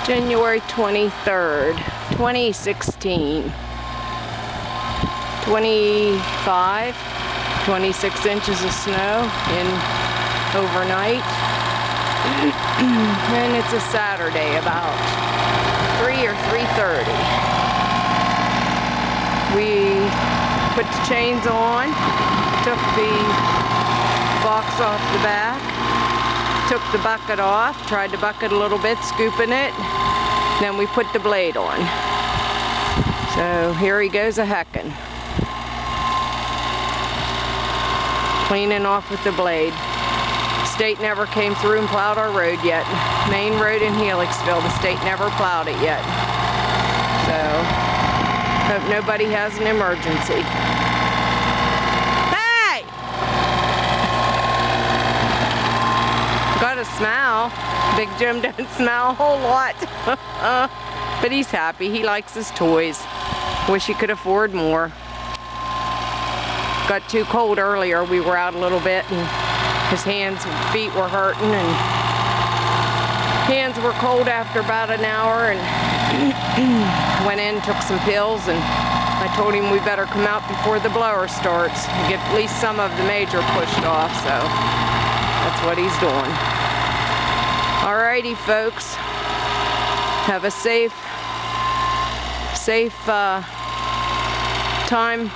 January 23rd, 2016. 26 inches of snow in overnight. And it's a Saturday, about 3 or 3:30. We put the chains on, took the box off the back, took the bucket off, tried to bucket a little bit, scooping it, then we put the blade on. So here he goes a-hecking. Cleaning off with the blade. State never came through and plowed our road yet. Main road in Helixville, the state never plowed it yet. So, hope nobody has an emergency. Hey! Gotta smile. Big Jim don't smile a whole lot. But he's happy. He likes his toys. Wish he could afford more. Got too cold earlier. We were out a little bit and his hands and feet were hurting, and hands were cold after about an hour, and went in, took some pills, and I told him we better come out before the blower starts and get at least some of the major pushed off, so that's what he's doing. Alrighty folks, have a safe time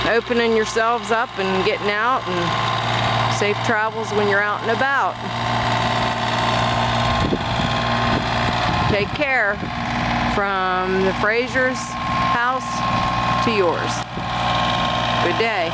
opening yourselves up and getting out, and safe travels when you're out and about. Take care from the Frazier's house to yours. Good day.